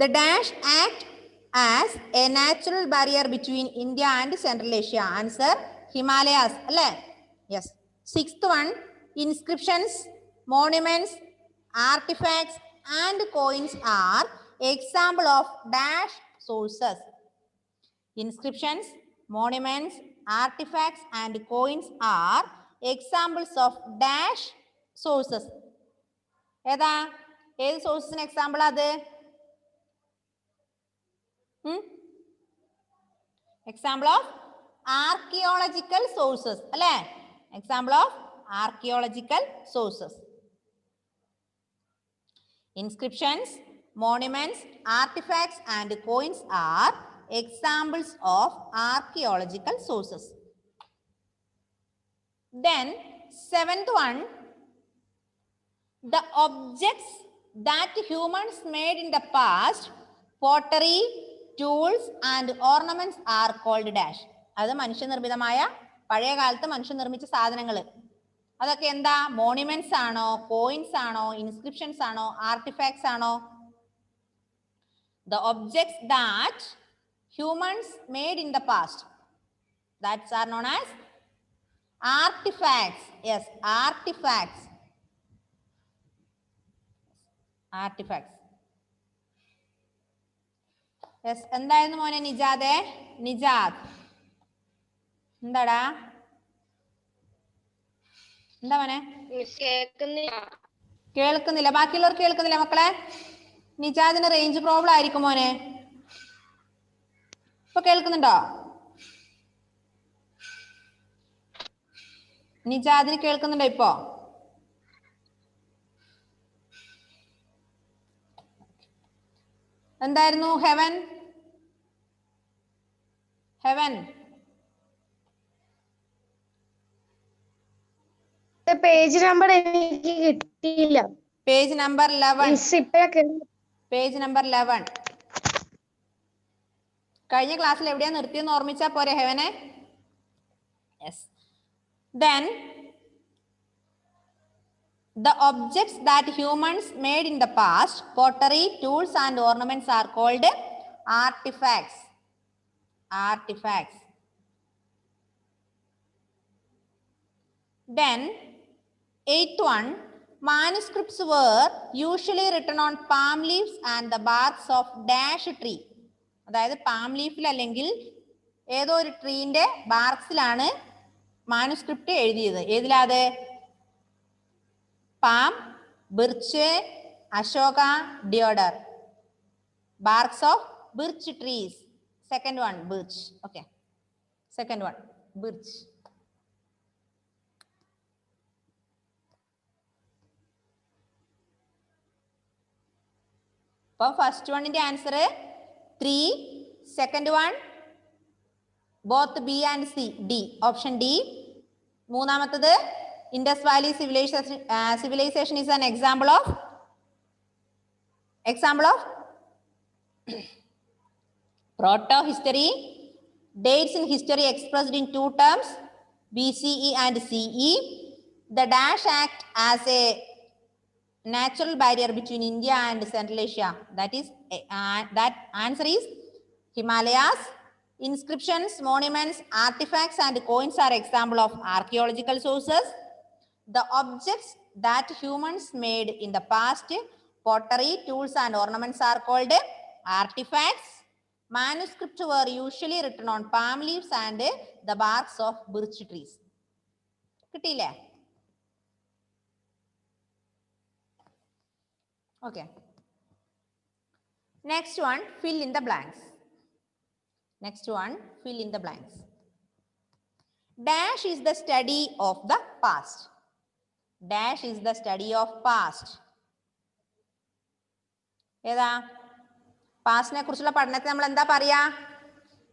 The dash act as a natural barrier between India and Central Asia. Answer Himalayas. Yes. Sixth one, inscriptions, monuments, artifacts and coins are example of dash sources. Inscriptions, monuments, artifacts and coins are examples of dash sources. ഏതാ ഏത് സോഴ്സിന് example അത്? Example of archaeological sources. Example of archaeological sources. Inscriptions, monuments, artifacts and coins are examples of archaeological sources. Then seventh one, the objects that humans made in the past, pottery, tools and ornaments are called dash. അത് മനുഷ്യനിർമ്മിതമായ പഴയ കാലത്ത് മനുഷ്യൻ നിർമ്മിച്ച സാധനങ്ങൾ. അതൊക്കെ എന്താ? Monuments ആണോ, coins ആണോ, ഇൻസ്ക്രിപ്ഷൻസ് ആണോ, ആർട്ടിഫാക്ട്സ് ആണോ? The objects that humans made in the past, that are known as artifacts. Yes, artifacts. Artifacts. Yes, എന്തായിരുന്നു മോനെ നിജാദേ? നിജാദ് എന്താടാ? എന്താ മോനെ? കേൾക്കുന്നില്ല. ബാക്കിയുള്ളവർ കേൾക്കുന്നില്ല മക്കളെ? നിജാദിന് റേഞ്ച് പ്രോബ്ലം ആയിരിക്കും മോനെ. ഇപ്പൊ കേൾക്കുന്നുണ്ടോ? നിജാദിന് കേൾക്കുന്നുണ്ടോ ഇപ്പോ? എന്തായിരുന്നു ഹെവൻ? ഹെവൻ പേജ് നമ്പർ എനിക്ക് കിട്ടിയില്ല. Page number 11. Page number 11. കഴിഞ്ഞ ക്ലാസ്സിൽ എവിടെയാ നിർത്തിയെന്ന് ഓർമ്മിച്ചാ പോരെ ഹെവനെ? Yes. Then the objects that humans made in the past, pottery, tools and ornaments are called artifacts. Artifacts. Then eighth one, manuscripts were usually written on palm leaves and the barks of dash tree. അതായത് palm ലീഫിൽ അല്ലെങ്കിൽ ഏതോ ഒരു ട്രീന്റെ ബാർക്സിലാണ് manuscript എഴുതിയത്. ഏതിലാത്? Palm, birch, ashoka, deodar. Barks of birch trees. Second one birch. Okay, second one birch. അപ്പോൾ ഫസ്റ്റ് വണ്ണിന്റെ answer 3. Second one both B and C, D, option D. മൂന്നാമത്തത് Indus Valley civilization is an example of proto-history. Dates in history expressed in two terms, BCE and CE. The dash act as a natural barrier between India and Central Asia. That answer is Himalayas. Inscriptions, monuments, artifacts and coins are example of archaeological sources. The objects that humans made in the past, pottery, tools and ornaments are called artifacts. Manuscripts were usually written on palm leaves and the barks of birch trees. കിട്ടിയില്ലേ? Okay. Next one, fill in the blanks. Next one, fill in the blanks. Dash is the study of the past. Dash is the study of past. ഏതാ? പാസ്റ്റിനെ കുറിച്ചുള്ള പഠനത്തെ നമ്മൾ എന്താ പറയാ?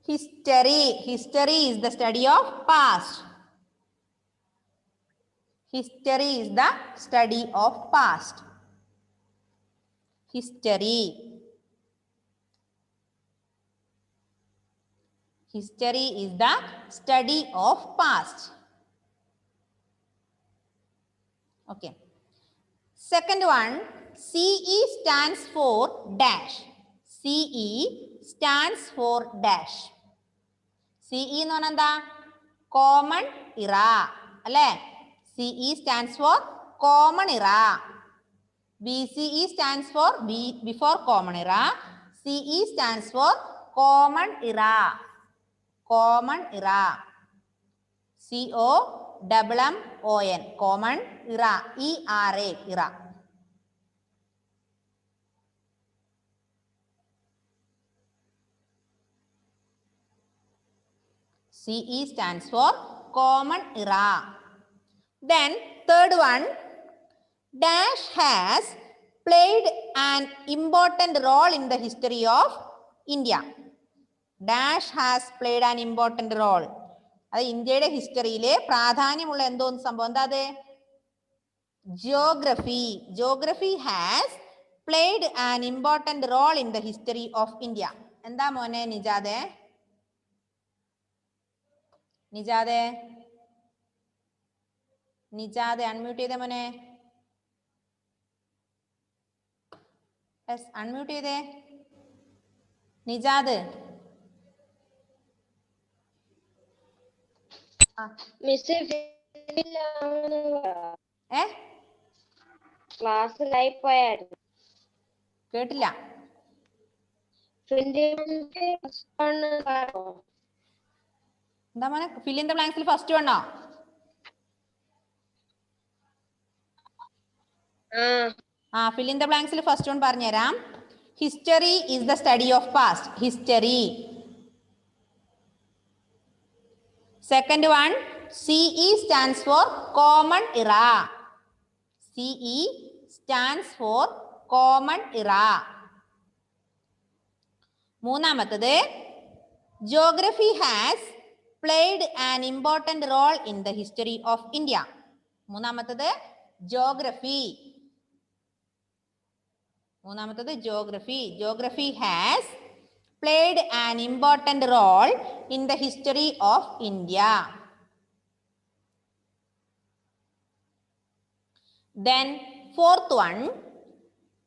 History. History is the study of past. History is the study of past. History. History is the study of past. Okay. Second one, CE stands for dash. CE stands for dash. CE എന്ന് പറഞ്ഞാൽ എന്താ? Common ഇറ അല്ലേ? CE stands for common era. BCE stands for before common era. CE stands for common era. Common era. COMMON common era. ERA era. CE stands for common era. Then third one, dash has played an important role in the history of India. Dash has played an important role. അത് ഇന്ത്യയുടെ ഹിസ്റ്ററിയിലെ പ്രാധാന്യമുള്ള എന്തോന്ന് സംഭവം എന്താ? അത് geography. Geography has played an important role in the history of India. എന്താ മോനെ നിജാദെ? നിജാദെ നിജാദെ unmute ചെയ്തേ മോനെ. അൺമ്യൂട്ട് ചെയ്തേ നിജാദ്. ക്ലാസ്സിലായി പോയായിരുന്നു. കേട്ടില്ല. എന്താ മോനെ? ഫിൽ ഇൻ ദ ബ്ലാങ്ക്സിൽ ഫസ്റ്റ് വണ്ണോ? ഫിൽ ഇൻ ദ ബ്ലാങ്ക്സിൽ ഫസ്റ്റ് വൺ പറഞ്ഞുതരാം. History is the study of past. History. Second one, CE stands for common era. CE stands for common era. മൂന്നാമത്തത്, geography has played an important role in the history of India. മൂന്നാമത്തത് geography. മൂന്നാമത്തത് geography. Geography has played an important role in the history of India. Then fourth one,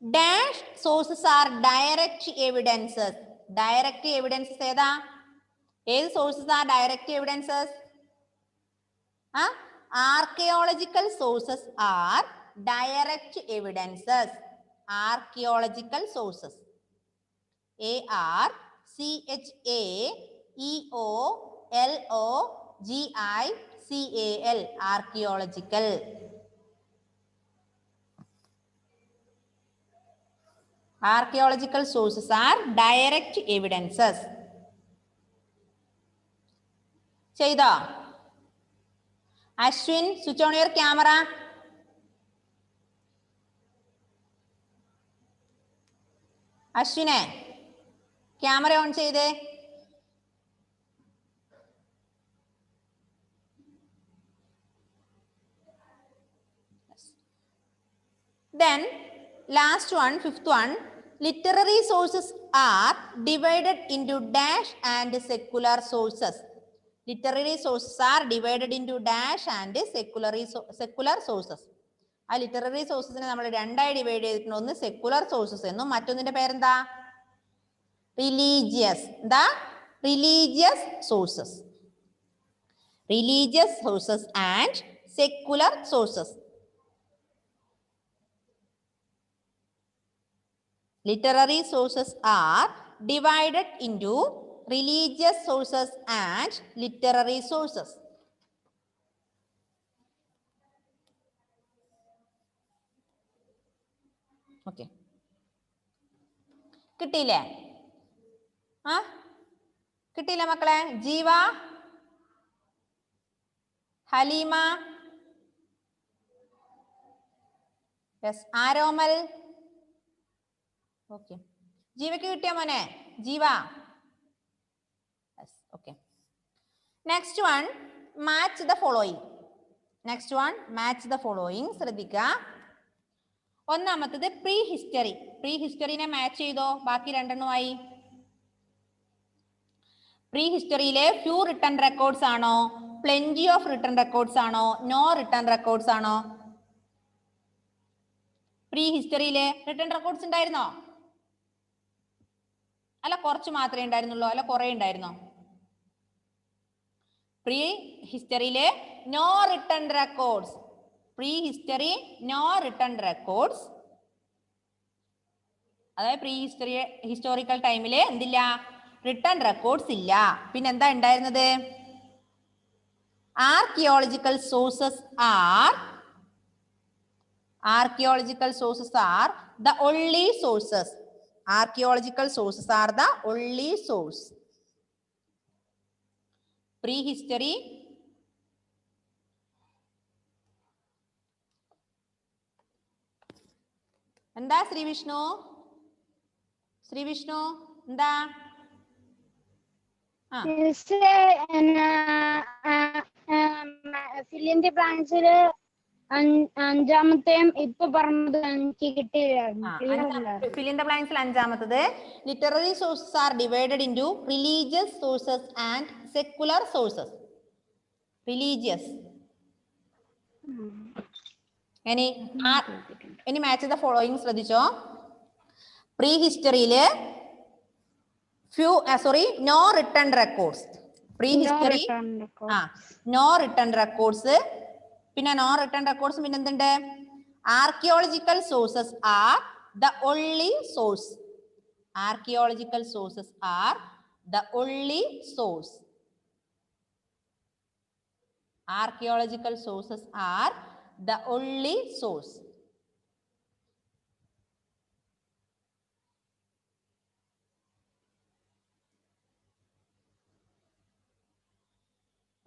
dash sources are direct evidences. Direct evidences ഏതാ? ഏത് sources are direct evidences? Archaeological sources are direct evidences. Archaeological sources. ARCHAEOLOGICAL. Archaeological. Archaeological sources are direct evidences. ചെയ്തോ? Ashwin, switch on your camera. അശ്വിനെ, camera on ചെയ്തേ. Then last one, fifth one, literary sources are divided into dash and secular sources. Literary sources are divided into dash and secular sources. ആ literary സോഴ്സസിനെ നമ്മൾ രണ്ടായി divide ചെയ്തിട്ടുണ്ട്. ഒന്ന് secular sources എന്നും മറ്റൊന്നിന്റെ പേരെന്താ? Religious. എന്താ? Religious sources. Religious sources and secular sources. Literary sources are divided into religious sources and literary sources. Okay. കിട്ടിയില്ലേ? കിട്ടിയില്ല മക്കളെ? ജീവ, ഹലീമ, ആരോമൽ. ഓക്കെ, ജീവയ്ക്ക് കിട്ടിയ മോനെ? Jiva. Okay. Next one, match the following. Next one, match the following. ശ്രദ്ധിക്കുക. ഒന്നാമത്തത് prehistory. പ്രീ ഹിസ്റ്ററിനെ മാച്ച് ചെയ്തോ? ബാക്കി രണ്ടെണ്ണമായി. പ്രീ ഹിസ്റ്ററിയിലെ ഫ്യൂ റിട്ടൺ റെക്കോർഡ്സ് ആണോ, പ്ലെന്റി ഓഫ് റിട്ടൺ റെക്കോർഡ്സ് ആണോ, നോ റിട്ടൺ റെക്കോർഡ്സ് ആണോ? പ്രീ ഹിസ്റ്ററിയിലെ റിട്ടൺ റെക്കോർഡ്സ് ഉണ്ടായിരുന്നോ? അല്ല കുറച്ച് മാത്രമേ ഉണ്ടായിരുന്നുള്ളൂ, അല്ല കുറെ ഉണ്ടായിരുന്നോ? പ്രീ ഹിസ്റ്ററിയിലെ no written records, prehistory no written records, അതായത് പ്രീ ഹിസ്റ്റോറിക്കൽ ടൈമില് എന്തില്ല, റിട്ടേൺ റെക്കോർഡ്സ് ഇല്ല. പിന്നെ എന്താ ഉണ്ടായിരുന്നത്? Archaeological sources R the only sources. Archaeological sources are the only source. Prehistory എന്താ ശ്രീവിഷ്ണു എന്താ? ഫിലിന്റെ ബ്രാഞ്ചില് അഞ്ചാമത്തെയും ഇപ്പൊ പറഞ്ഞത് എനിക്ക് കിട്ടിയില്ലായിരുന്നു. Fill in the blanks അഞ്ചാമത്തത് literary sources are divided into religious sources and secular sources. Religious. ഇനി മാച്ച് ദ ഫോളോയിങ് ശ്രദ്ധിച്ചോ. പ്രീ ഹിസ്റ്ററിയില് no written records. Prehistory no written records. പിന്നെ നോ റിട്ടേൺ റെക്കോർഡ്സ് പിന്നെ എന്തുണ്ട്? Archaeological sources are the only source. Archaeological sources are the only source. Archaeological sources are the only source.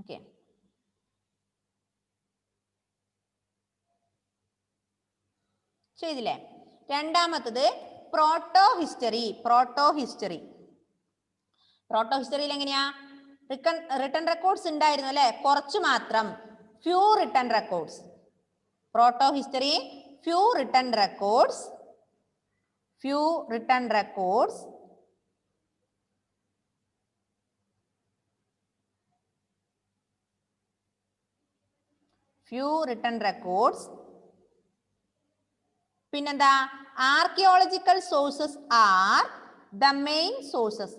Okay. ചെയ്തില്ലേ? രണ്ടാമത്തത് proto ഹിസ്റ്ററിയിൽ എങ്ങനെയാ? Return records ഉണ്ടായിരുന്നു അല്ലെ, കുറച്ച് മാത്രം. Few written records. Protohistory few written records. പിന്നെന്താ? Archaeological sources are the main sources.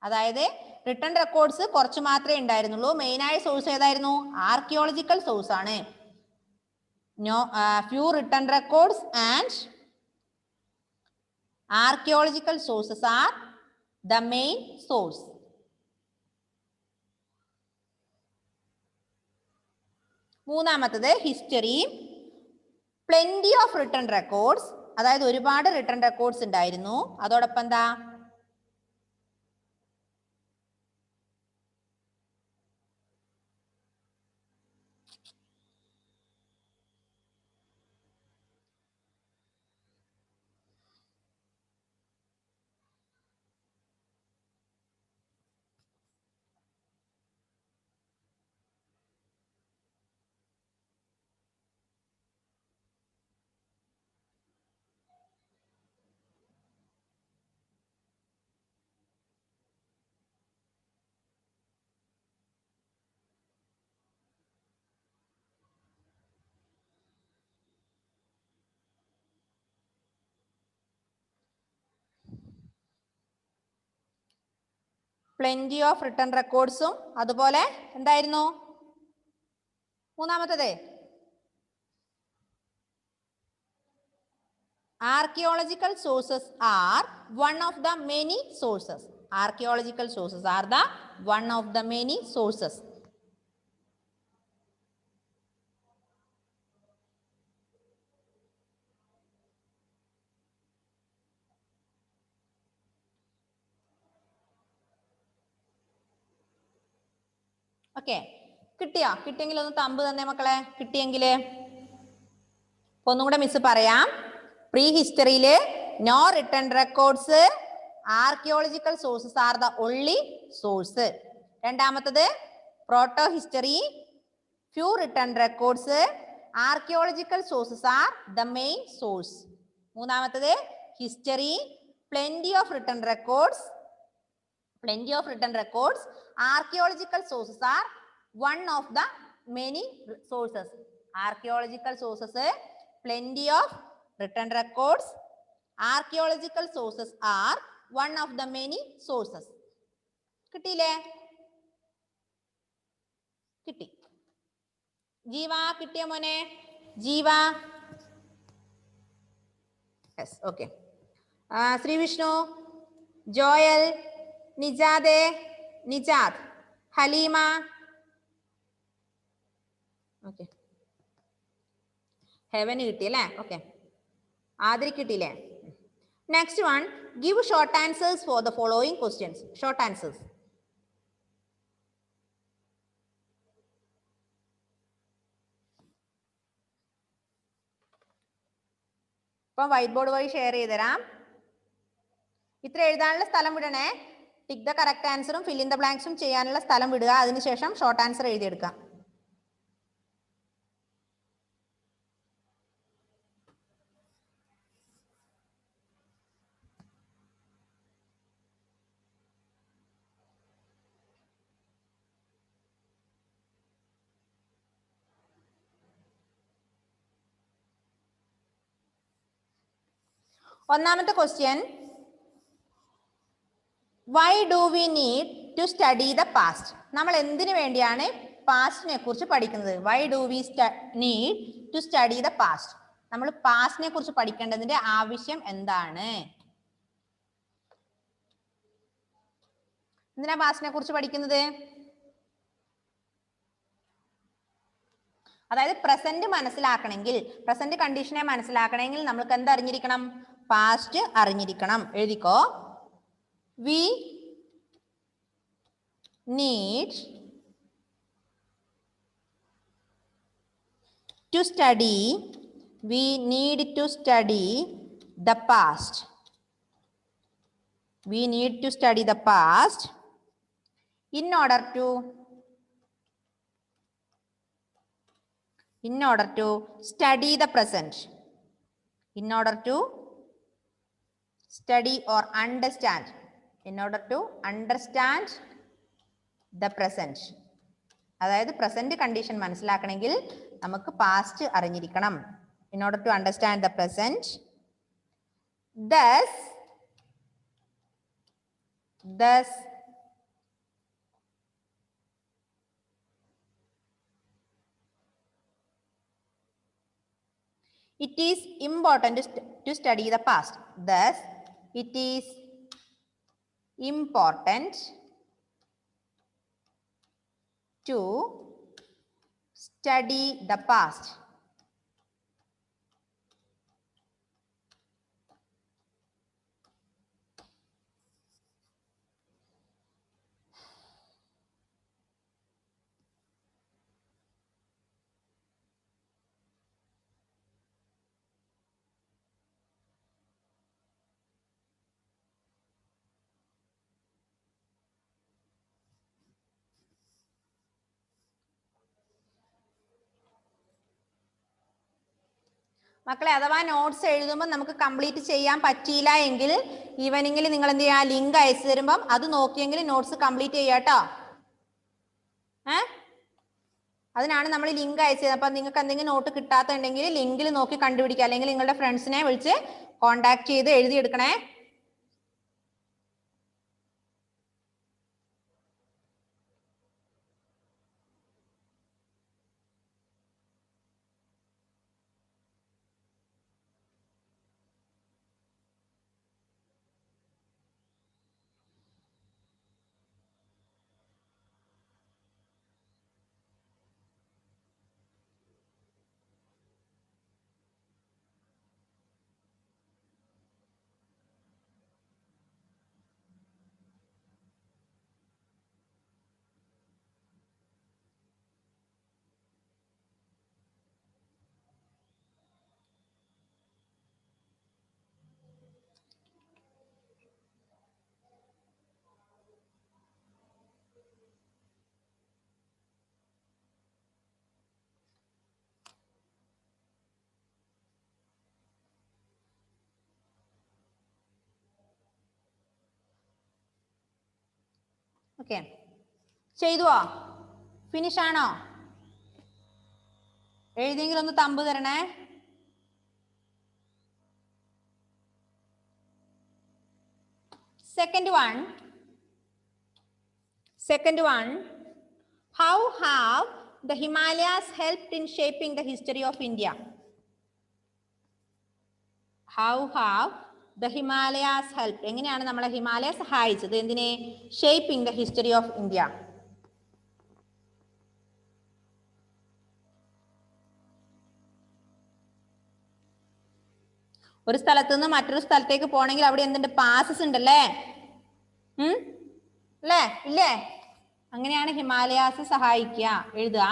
അതായത് റിട്ടേൺ റെക്കോർഡ്സ് കുറച്ച് മാത്രമേ ഉണ്ടായിരുന്നുള്ളൂ. മെയിൻ ആയ സോഴ്സ് ഏതായിരുന്നു? ആർക്കിയോളജിക്കൽ സോഴ്സ് ആണ്. Few written records and archaeological sources are the main source. മൂന്നാമത്തത് history plenty of written records. അതായത് ഒരുപാട് റിട്ടേൺ റെക്കോർഡ്സ് ഉണ്ടായിരുന്നു. അതോടൊപ്പം എന്താ? പ്ലെന്റി ഓഫ് റിട്ടേൺ റെക്കോർഡ്സും അതുപോലെ എന്തായിരുന്നു മൂന്നാമത്തത്? Archaeological sources R one of the many sources. Archaeological sources are the one of the many sources. Okay, കിട്ടിയെങ്കിൽ ഒന്ന് തമ്പ് തന്നെ മക്കളെ. കിട്ടിയെങ്കിൽ ഒന്നും കൂടെ മിസ് പറയാം. പ്രീ ഹിസ്റ്ററിയില് no written records, archaeological sources are the only source. രണ്ടാമത്തത് protohistory few written records, archaeological sources are the main source. മൂന്നാമത്തത് history plenty of written records, archaeological sources are one of the many sources. Archaeological sources plenty of written records. Archaeological sources are one of the many sources. കിട്ടിയില്ലേ? കിട്ടി. ജീവ കിട്ടിയ മോനെ? Jiva? Yes, okay. Sri Vishnu, Joel, നിജാദെ, Nijad, Haleema. Okay, ഹെവന് കിട്ടിയല്ലേ? Okay, ആതിരി കിട്ടിയില്ലേ? Next one, give short answers for the following questions. Short answers. ഇപ്പം വൈറ്റ് ബോർഡ് വഴി ഷെയർ ചെയ്ത് തരാം. ഇത്ര എഴുതാനുള്ള സ്ഥലം വിടണേ. ടിക്ക് ദ കറക്റ്റ് ആൻസറും ഫിൽ ഇൻ ദ ബ്ലാങ്ക്സും ചെയ്യാനുള്ള സ്ഥലം വിടുക. അതിനുശേഷം ഷോർട്ട് ആൻസർ എഴുതിയെടുക്കാം. ഒന്നാമത്തെ question, why do we need to study the past? നമ്മൾ എന്തിനു വേണ്ടിയാണ് പാസ്റ്റിനെ കുറിച്ച് പഠിക്കുന്നത്? Why do we need to study the past? നമ്മൾ പാസ്റ്റിനെ കുറിച്ച് പഠിക്കേണ്ടതിന്റെ ആവശ്യം എന്താണ്? എന്തിനാ പാസ്റ്റിനെ കുറിച്ച് പഠിക്കുന്നത്? അതായത് പ്രസന്റ് മനസ്സിലാക്കണമെങ്കിൽ, പ്രസന്റ് കണ്ടീഷനെ മനസ്സിലാക്കണമെങ്കിൽ നമ്മൾക്ക് എന്തറിഞ്ഞിരിക്കണം? പാസ്റ്റ് അറിഞ്ഞിരിക്കണം. എഴുതിക്കോ. We need to study the past. We need to study the past in order to study the present. In order to study or understand. In order to understand the present. അതായത് present condition മനസ്സിലാക്കണമെങ്കിൽ നമുക്ക് past അറിഞ്ഞിരിക്കണം. In order to understand the present. Thus it is important to study the past. Thus it is important to study the past. മക്കളെ, അഥവാ notes എഴുതുമ്പോൾ നമുക്ക് complete ചെയ്യാൻ പറ്റിയില്ല എങ്കിൽ ഈവനിങ്ങിൽ നിങ്ങൾ എന്ത് ചെയ്യുക? ലിങ്ക് അയച്ചു തരുമ്പം അത് നോക്കിയെങ്കിൽ നോട്ട്സ് കംപ്ലീറ്റ് ചെയ്യാട്ടോ. അതിനാണ് നമ്മൾ ലിങ്ക് അയച്ചത്. അപ്പം നിങ്ങൾക്ക് എന്തെങ്കിലും നോട്ട് കിട്ടാത്തുണ്ടെങ്കിൽ ലിങ്കിൽ നോക്കി കണ്ടുപിടിക്കുക. അല്ലെങ്കിൽ നിങ്ങളുടെ ഫ്രണ്ട്സിനെ വിളിച്ച് കോൺടാക്ട് ചെയ്ത് എഴുതിയെടുക്കണേ. ഓക്കെ, ചെയ്തുവോ? ഫിനിഷ് ആണോ? എഴുതിയെങ്കിൽ ഒന്ന് തമ്പ് തരണേ. Second one, how have the Himalayas helped in shaping the history of India? How have the Himalayas helped? എങ്ങനെയാണ് നമ്മളെ ഹിമാലയ സഹായിച്ചത് എന്തിനെ? Shaping the history of India. ഒരു സ്ഥലത്ത് നിന്ന് മറ്റൊരു സ്ഥലത്തേക്ക് പോകണമെങ്കിൽ അവിടെ എന്തുണ്ട്? പാസസ് ഉണ്ടല്ലേ? അല്ലേ? ഇല്ലേ? അങ്ങനെയാണ് ഹിമാലയാസ് സഹായിക്കുക. എഴുതുക.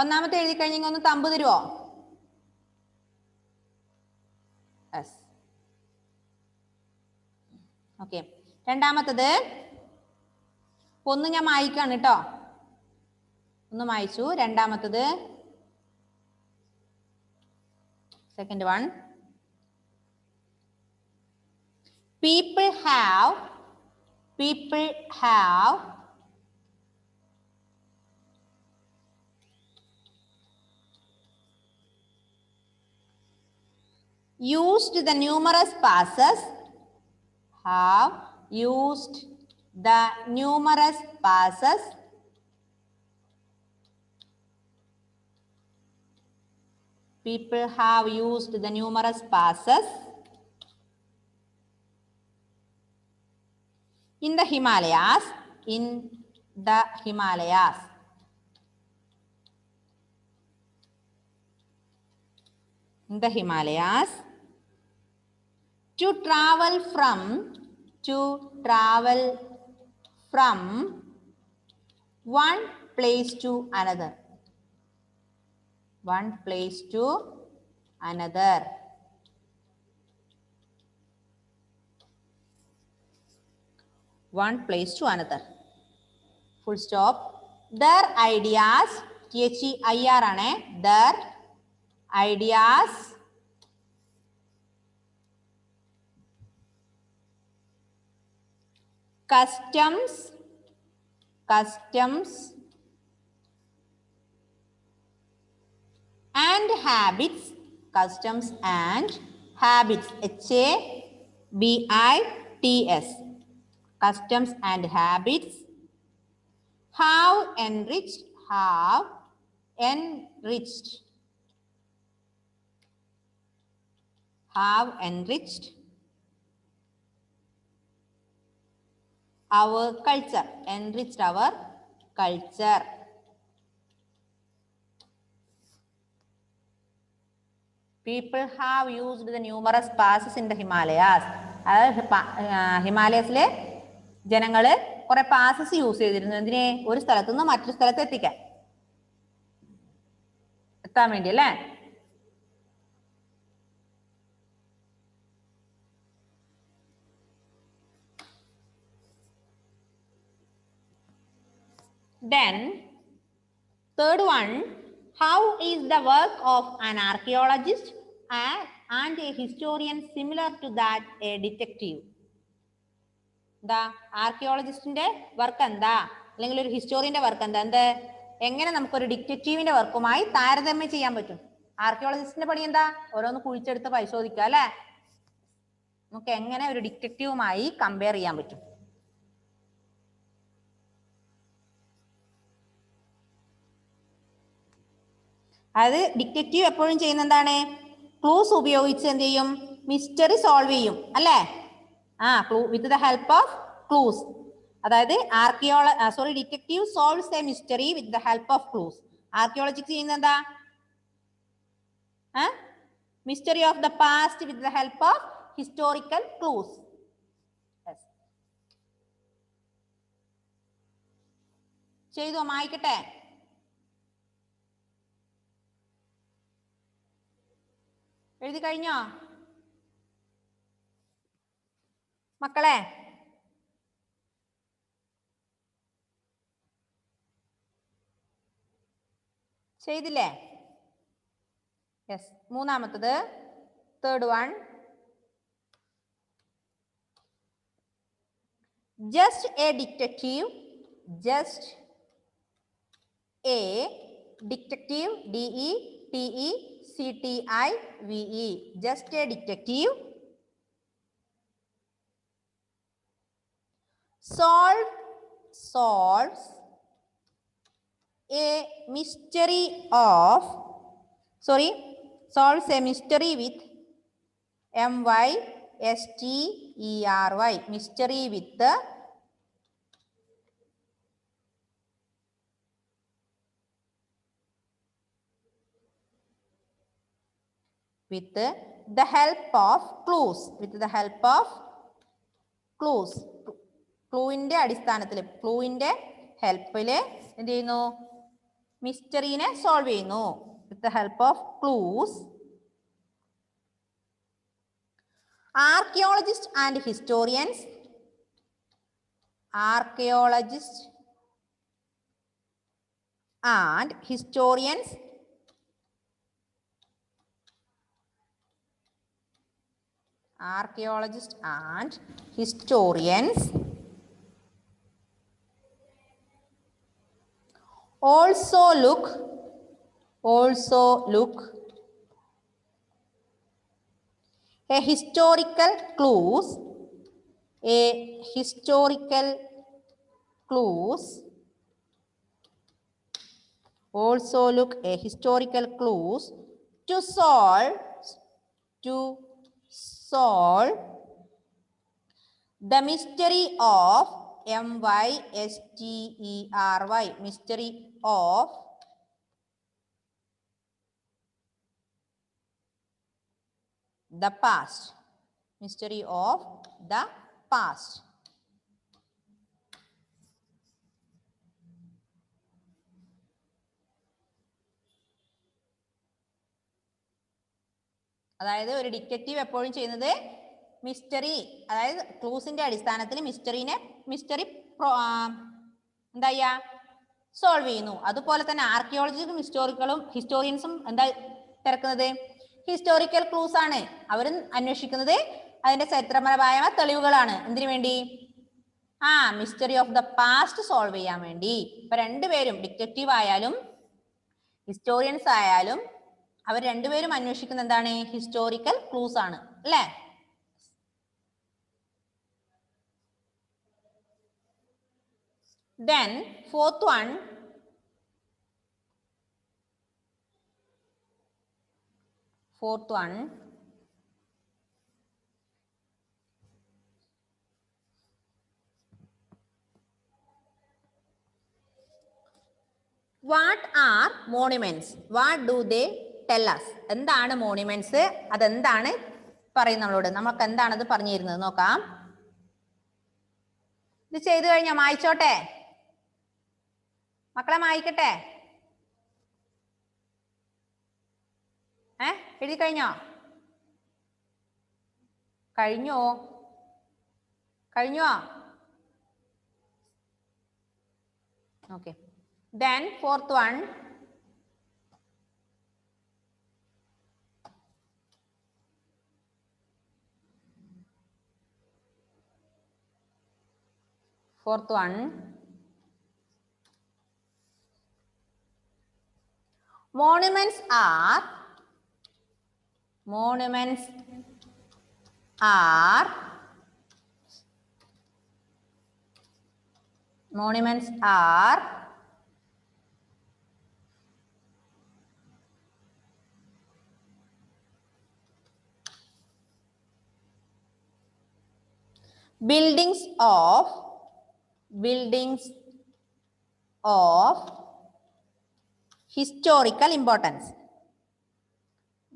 ഒന്നാമത്തെ എഴുതി കഴിഞ്ഞെങ്കിൽ ഒന്ന് തമ്പ് തരുമോ? യെസ്. ഓക്കെ. രണ്ടാമത്തത് ഒന്ന് ഞാൻ മായ്ക്കാണ് കേട്ടോ. ഒന്ന് മായ്ച്ചു. രണ്ടാമത്തത് second one, people have used the numerous passes, people have used the numerous passes in the Himalayas, to travel from one place to another. One place to another. One place to another. Full stop. Their ideas, THEIR ആണ്. Their ideas customs and habits, customs and habits, HABITS, customs and habits have enriched our culture, enriched our culture. People have used the numerous passes in the Himalayas. അതായത് ഹിമാലയസിലെ ജനങ്ങള് കുറെ passes use ചെയ്തിരുന്നു. എന്തിനെ? ഒരു സ്ഥലത്തു നിന്ന് മറ്റൊരു സ്ഥലത്ത് എത്താൻ വേണ്ടി അല്ലേ? Then third one, how is the work of an archaeologist and a historian similar to that a detective? എന്താ ആർക്കിയോളജിസ്റ്റിന്റെ വർക്ക് എന്താ, അല്ലെങ്കിൽ ഒരു ഹിസ്റ്റോറിയന്റെ വർക്ക് എന്താ? എങ്ങനെ നമുക്കൊരു ഡിറ്റക്റ്റീവിന്റെ വർക്കുമായി താരതമ്യം ചെയ്യാൻ പറ്റും? ആർക്കിയോളജിസ്റ്റിന്റെ പണി എന്താ? ഓരോന്ന് കുഴിച്ചെടുത്ത് പരിശോധിക്കുക അല്ലെ? നമുക്ക് എങ്ങനെ ഒരു ഡിറ്റക്റ്റീവുമായി കമ്പയർ ചെയ്യാൻ പറ്റും? അത് ഡിറ്റക്റ്റീവ് എപ്പോഴും ചെയ്യുന്ന എന്താണ്? ക്ലൂസ് ഉപയോഗിച്ച് എന്ത് ചെയ്യും? മിസ്റ്ററി സോൾവ് ചെയ്യും അല്ലേ? With the help of clues. അതായത് detective solves a mystery with the help of clues. Archaeologist ചെയ്യുന്ന എന്താ? Mystery of the past with the help of historical clues. ചെയ്തോ? മായ്ക്കട്ടെ. എഴുതി കഴിഞ്ഞോ മക്കളെ? ചെയ്തില്ലേ? യെസ്. മൂന്നാമത്തത്, third one, just a detective, DETECTIVE, just a detective solves a mystery of, solves a mystery with mystery, mystery with the help of clues, ക്ലൂവിന്റെ അടിസ്ഥാനത്തിൽ, ക്ലൂവിന്റെ ഹെൽപ്പില് എന്ത് ചെയ്യുന്നു, മിസ്റ്ററിനെ സോൾവ് ചെയ്യുന്നു. വിത്ത് the help of clues, archaeologist and historians also look a historical clues to solve the mystery of mystery of the past, അതായത് ഒരു detective എപ്പോഴും ചെയ്യുന്നത് mystery, അതായത് ക്ലൂസിന്റെ അടിസ്ഥാനത്തിൽ മിസ്റ്ററി എന്താ ചെയ്യാ, സോൾവ് ചെയ്യുന്നു. അതുപോലെ തന്നെ ആർക്കിയോളജിസ്റ്റും ഹിസ്റ്റോറിയൻസും എന്താ തിരക്കുന്നത്, ഹിസ്റ്റോറിക്കൽ ക്ലൂസ് ആണ്. അവരും അന്വേഷിക്കുന്നത് അതിന്റെ ചരിത്രപരമായ തെളിവുകളാണ്. എന്തിനു വേണ്ടി? Mystery of the past solve ചെയ്യാൻ വേണ്ടി. ഇപ്പൊ രണ്ടുപേരും, ഡിറ്റക്റ്റീവ് ആയാലും ഹിസ്റ്റോറിയൻസ് ആയാലും, അവർ രണ്ടുപേരും അന്വേഷിക്കുന്ന എന്താണ്, ഹിസ്റ്റോറിക്കൽ ക്ലൂസ് ആണ്, അല്ലേ? Then fourth one, what are monuments? What do they tell us? എന്താണ് മോണുമെന്റ്സ്? അതെന്താണ് പറയുന്നത് നമ്മളോട്? നമുക്ക് എന്താണത് പറഞ്ഞു തരുന്നത് നോക്കാം. ഇത് ചെയ്തു കഴിഞ്ഞോ? മായിച്ചോട്ടെ മക്കളെ, മായിക്കട്ടെ. എഴുതി കഴിഞ്ഞോ? കഴിഞ്ഞോ? Okay. Then fourth one, monuments are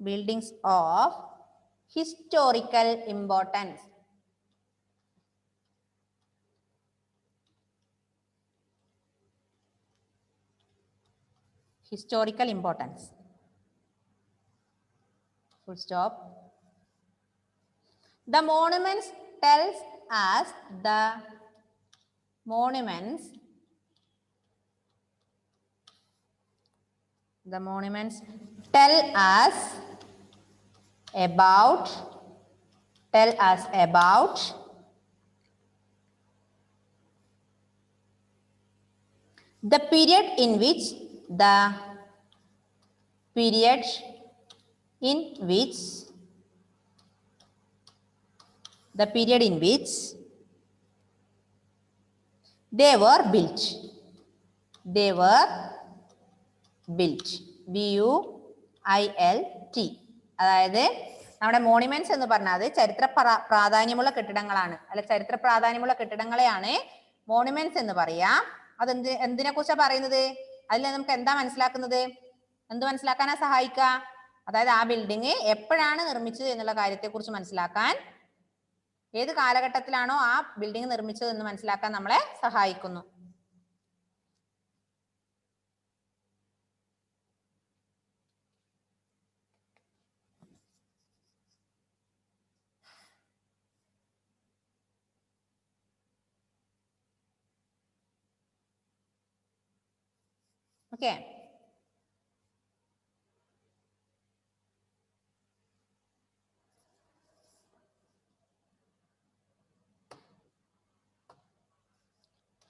buildings of historical importance. Full stop. The monuments tells us tell us about the period in which They were built. They were built. BUILT. അതായത് നമ്മുടെ മോണിമെന്റ്സ് എന്ന് പറഞ്ഞാൽ ചരിത്ര പ്രാധാന്യമുള്ള കെട്ടിടങ്ങളാണ്, അല്ല ചരിത്ര പ്രാധാന്യമുള്ള കെട്ടിടങ്ങളെയാണ് monuments എന്ന് പറയാ. അത് എന്തിനെ കുറിച്ചാണ് പറയുന്നത്? അതിൽ നമുക്ക് എന്താ മനസ്സിലാക്കുന്നത്? എന്ത് മനസ്സിലാക്കാനാ സഹായിക്കുക? അതായത് ആ ബിൽഡിംഗ് എപ്പോഴാണ് നിർമ്മിച്ചത് എന്നുള്ള കാര്യത്തെ കുറിച്ച് മനസ്സിലാക്കാൻ, ഏത് കാലഘട്ടത്തിലാണോ ആ ബിൽഡിംഗ് നിർമ്മിച്ചത് എന്ന് മനസ്സിലാക്കാൻ നമ്മളെ സഹായിക്കുന്നു. Okay.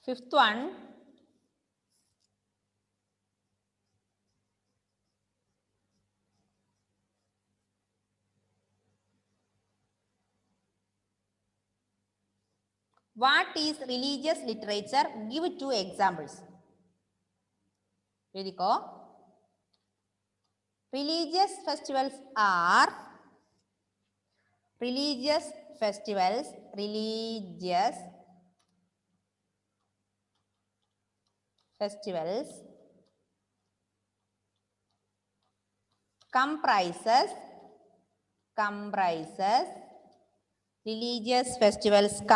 Fifth one, what is religious literature? Give 2 examples. എഴുതിക്കോ. Religious festivals are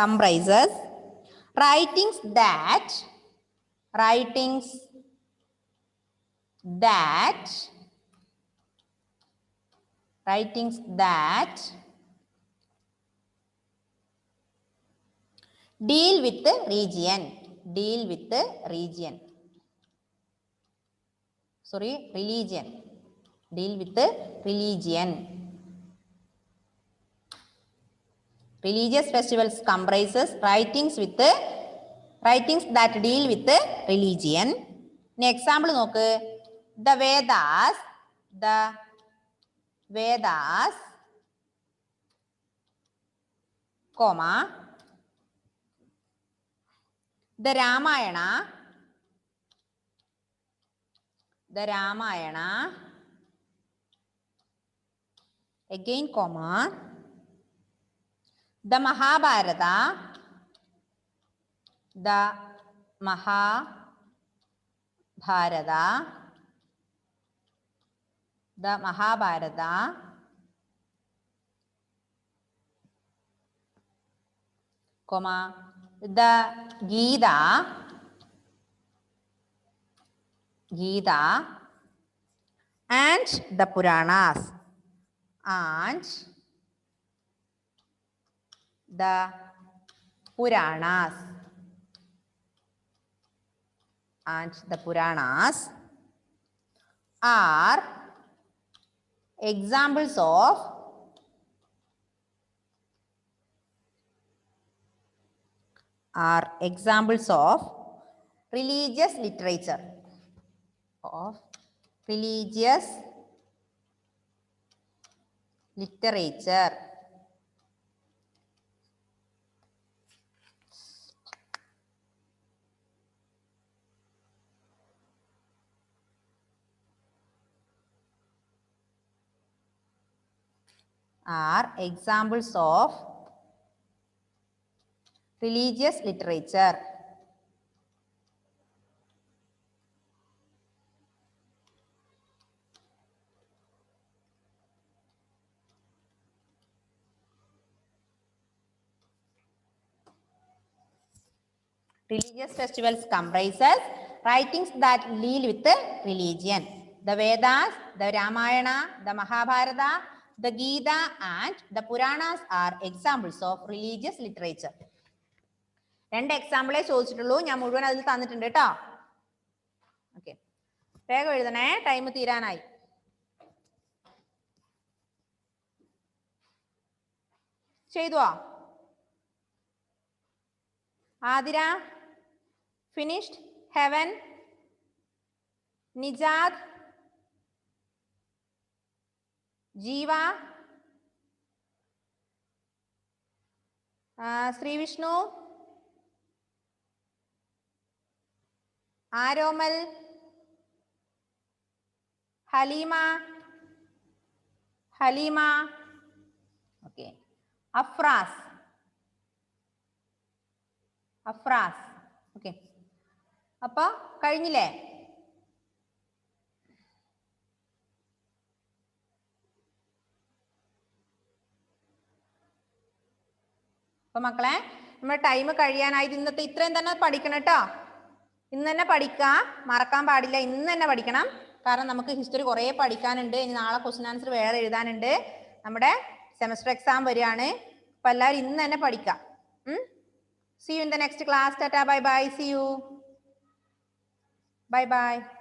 comprises writings that deal with religion. Religious festivals comprises writings that deal with religion. ഇനി എക്സാമ്പിൾ നോക്ക്. The Vedas, comma, the Ramayana, again comma, the Mahabharata, comma, the Gita, and the Puranas, are examples of religious literature. Are examples of religious literature. Religious festivals comprises writings that deal with religion. The Vedas, the Ramayana, the Mahabharata, the Gita and the Puranas are examples of religious literature. 2 എക്സാമ്പിളേ ചോദിച്ചിട്ടുള്ളൂ, ഞാൻ മുഴുവൻ അതിൽ തന്നിട്ടുണ്ട് കേട്ടോ. Okay, വേഗം എഴുതണേ, time തീരാനായി. ചെയ്തുവോ? Athira finished? Heaven, Nijad, Jiva, Sri Vishnu, Aromal, Haleema, Haleema, okay. Afras, Afras, okay. അപ്പൊ കഴിഞ്ഞില്ലേ? അപ്പൊ മക്കളെ നമ്മുടെ ടൈം കഴിയാനായത്. ഇന്നത്തെ ഇത്രയും തന്നെ പഠിക്കണം കേട്ടോ. ഇന്ന് തന്നെ പഠിക്കുക, മറക്കാൻ പാടില്ല. ഇന്ന് തന്നെ പഠിക്കണം. കാരണം നമുക്ക് ഹിസ്റ്ററി കുറേ പഠിക്കാനുണ്ട്. ഇനി നാളെ ക്വസ്റ്റ്യൻ ആൻസർ വേറെ എഴുതാനുണ്ട്. നമ്മുടെ സെമസ്റ്റർ എക്സാം വരികയാണ്. അപ്പൊ എല്ലാവരും ഇന്ന് തന്നെ പഠിക്കാം. See you in the next class. Tata, bye bye. See you. Bye bye.